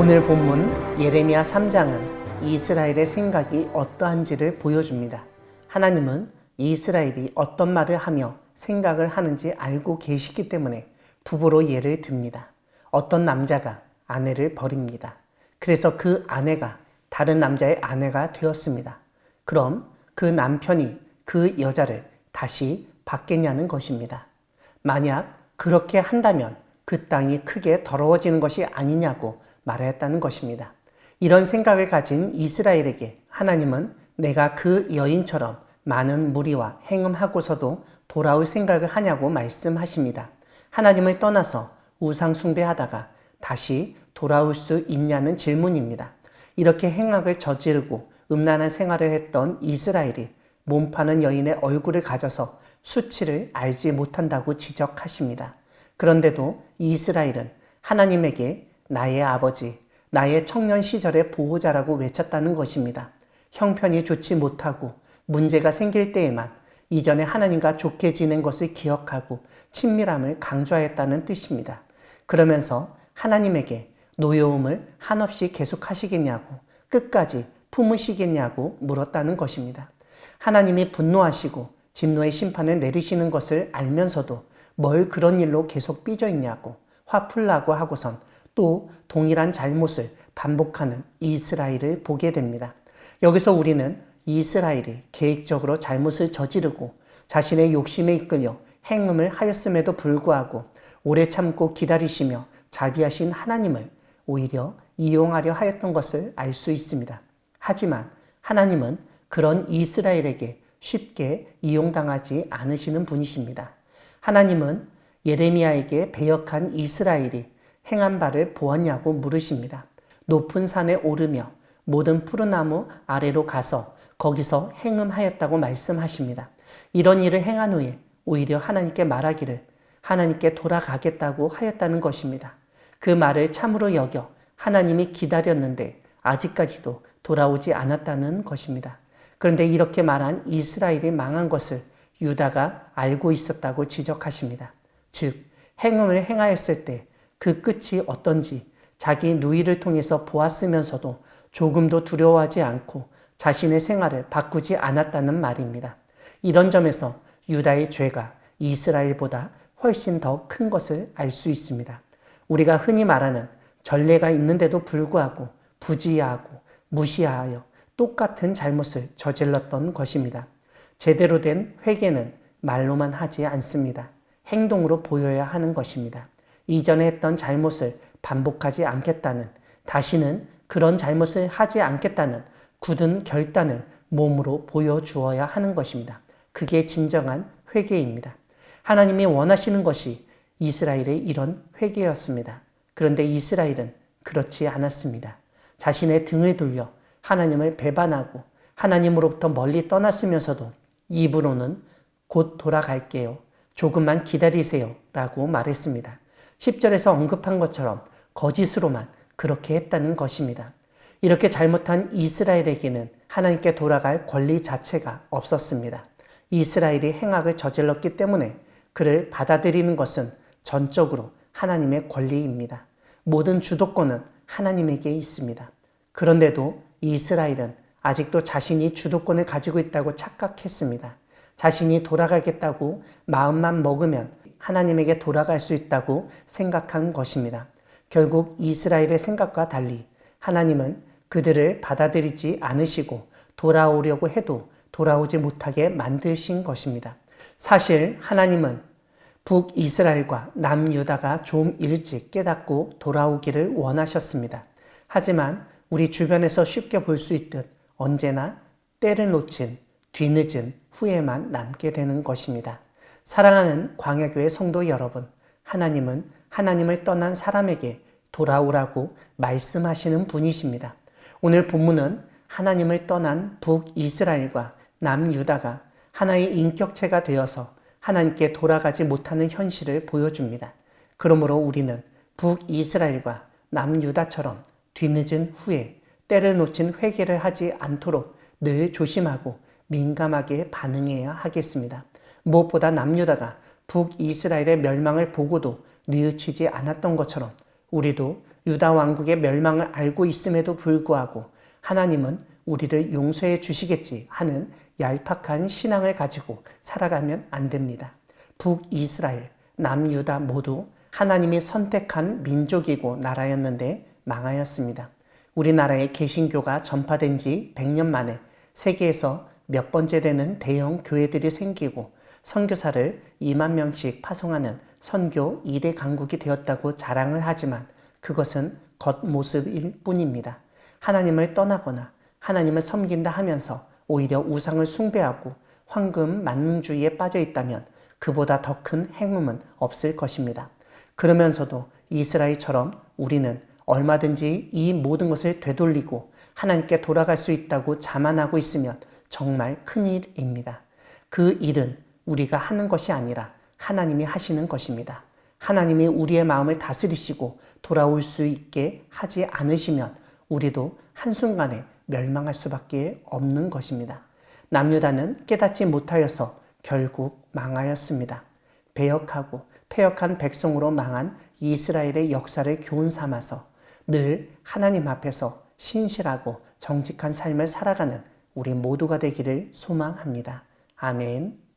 오늘 본문 예레미야 3장은 이스라엘의 생각이 어떠한지를 보여줍니다. 하나님은 이스라엘이 어떤 말을 하며 생각을 하는지 알고 계시기 때문에 부부로 예를 듭니다. 어떤 남자가 아내를 버립니다. 그래서 그 아내가 다른 남자의 아내가 되었습니다. 그럼 그 남편이 그 여자를 다시 받겠냐는 것입니다. 만약 그렇게 한다면 그 땅이 크게 더러워지는 것이 아니냐고 말하였다는 것입니다. 이런 생각을 가진 이스라엘에게 하나님은 내가 그 여인처럼 많은 무리와 행음하고서도 돌아올 생각을 하냐고 말씀하십니다. 하나님을 떠나서 우상 숭배하다가 다시 돌아올 수 있냐는 질문입니다. 이렇게 행악을 저지르고 음란한 생활을 했던 이스라엘이 몸파는 여인의 얼굴을 가져서 수치를 알지 못한다고 지적하십니다. 그런데도 이스라엘은 하나님에게 나의 아버지, 나의 청년 시절의 보호자라고 외쳤다는 것입니다. 형편이 좋지 못하고 문제가 생길 때에만 이전에 하나님과 좋게 지낸 것을 기억하고 친밀함을 강조하였다는 뜻입니다. 그러면서 하나님에게 노여움을 한없이 계속하시겠냐고, 끝까지 품으시겠냐고 물었다는 것입니다. 하나님이 분노하시고 진노의 심판을 내리시는 것을 알면서도 뭘 그런 일로 계속 삐져 있냐고 화풀라고 하고선 또 동일한 잘못을 반복하는 이스라엘을 보게 됩니다. 여기서 우리는 이스라엘이 계획적으로 잘못을 저지르고 자신의 욕심에 이끌려 행음을 하였음에도 불구하고 오래 참고 기다리시며 자비하신 하나님을 오히려 이용하려 하였던 것을 알 수 있습니다. 하지만 하나님은 그런 이스라엘에게 쉽게 이용당하지 않으시는 분이십니다. 하나님은 예레미야에게 배역한 이스라엘이 행한 바를 보았냐고 물으십니다. 높은 산에 오르며 모든 푸른 나무 아래로 가서 거기서 행음하였다고 말씀하십니다. 이런 일을 행한 후에 오히려 하나님께 말하기를 하나님께 돌아가겠다고 하였다는 것입니다. 그 말을 참으로 여겨 하나님이 기다렸는데 아직까지도 돌아오지 않았다는 것입니다. 그런데 이렇게 말한 이스라엘이 망한 것을 유다가 알고 있었다고 지적하십니다. 즉, 행음을 행하였을 때 그 끝이 어떤지 자기 누이를 통해서 보았으면서도 조금도 두려워하지 않고 자신의 생활을 바꾸지 않았다는 말입니다. 이런 점에서 유다의 죄가 이스라엘보다 훨씬 더 큰 것을 알 수 있습니다. 우리가 흔히 말하는 전례가 있는데도 불구하고 부지하고 무시하여 똑같은 잘못을 저질렀던 것입니다. 제대로 된 회개는 말로만 하지 않습니다. 행동으로 보여야 하는 것입니다. 이전에 했던 잘못을 반복하지 않겠다는, 다시는 그런 잘못을 하지 않겠다는 굳은 결단을 몸으로 보여주어야 하는 것입니다. 그게 진정한 회개입니다. 하나님이 원하시는 것이 이스라엘의 이런 회개였습니다. 그런데 이스라엘은 그렇지 않았습니다. 자신의 등을 돌려 하나님을 배반하고 하나님으로부터 멀리 떠났으면서도 입으로는 곧 돌아갈게요. 조금만 기다리세요. 라고 말했습니다. 10절에서 언급한 것처럼 거짓으로만 그렇게 했다는 것입니다. 이렇게 잘못한 이스라엘에게는 하나님께 돌아갈 권리 자체가 없었습니다. 이스라엘이 행악을 저질렀기 때문에 그를 받아들이는 것은 전적으로 하나님의 권리입니다. 모든 주도권은 하나님에게 있습니다. 그런데도 이스라엘은 아직도 자신이 주도권을 가지고 있다고 착각했습니다. 자신이 돌아가겠다고 마음만 먹으면 하나님에게 돌아갈 수 있다고 생각한 것입니다. 결국 이스라엘의 생각과 달리 하나님은 그들을 받아들이지 않으시고 돌아오려고 해도 돌아오지 못하게 만드신 것입니다. 사실 하나님은 북이스라엘과 남유다가 좀 일찍 깨닫고 돌아오기를 원하셨습니다. 하지만 우리 주변에서 쉽게 볼 수 있듯 언제나 때를 놓친 뒤늦은 후회만 남게 되는 것입니다. 사랑하는 광야교회 성도 여러분, 하나님은 하나님을 떠난 사람에게 돌아오라고 말씀하시는 분이십니다. 오늘 본문은 하나님을 떠난 북이스라엘과 남유다가 하나의 인격체가 되어서 하나님께 돌아가지 못하는 현실을 보여줍니다. 그러므로 우리는 북이스라엘과 남유다처럼 뒤늦은 후에 때를 놓친 회개를 하지 않도록 늘 조심하고 민감하게 반응해야 하겠습니다. 무엇보다 남유다가 북이스라엘의 멸망을 보고도 뉘우치지 않았던 것처럼 우리도 유다 왕국의 멸망을 알고 있음에도 불구하고 하나님은 우리를 용서해 주시겠지 하는 얄팍한 신앙을 가지고 살아가면 안 됩니다. 북이스라엘, 남유다 모두 하나님이 선택한 민족이고 나라였는데 망하였습니다. 우리나라의 개신교가 전파된 지 100년 만에 세계에서 몇 번째 되는 대형 교회들이 생기고 선교사를 2만 명씩 파송하는 선교 2대 강국이 되었다고 자랑을 하지만 그것은 겉모습일 뿐입니다. 하나님을 떠나거나 하나님을 섬긴다 하면서 오히려 우상을 숭배하고 황금 만능주의에 빠져 있다면 그보다 더 큰 행움은 없을 것입니다. 그러면서도 이스라엘처럼 우리는 얼마든지 이 모든 것을 되돌리고 하나님께 돌아갈 수 있다고 자만하고 있으면 정말 큰일입니다. 그 일은 우리가 하는 것이 아니라 하나님이 하시는 것입니다. 하나님이 우리의 마음을 다스리시고 돌아올 수 있게 하지 않으시면 우리도 한순간에 멸망할 수밖에 없는 것입니다. 남유다는 깨닫지 못하여서 결국 망하였습니다. 배역하고 패역한 백성으로 망한 이스라엘의 역사를 교훈 삼아서 늘 하나님 앞에서 신실하고 정직한 삶을 살아가는 우리 모두가 되기를 소망합니다. 아멘.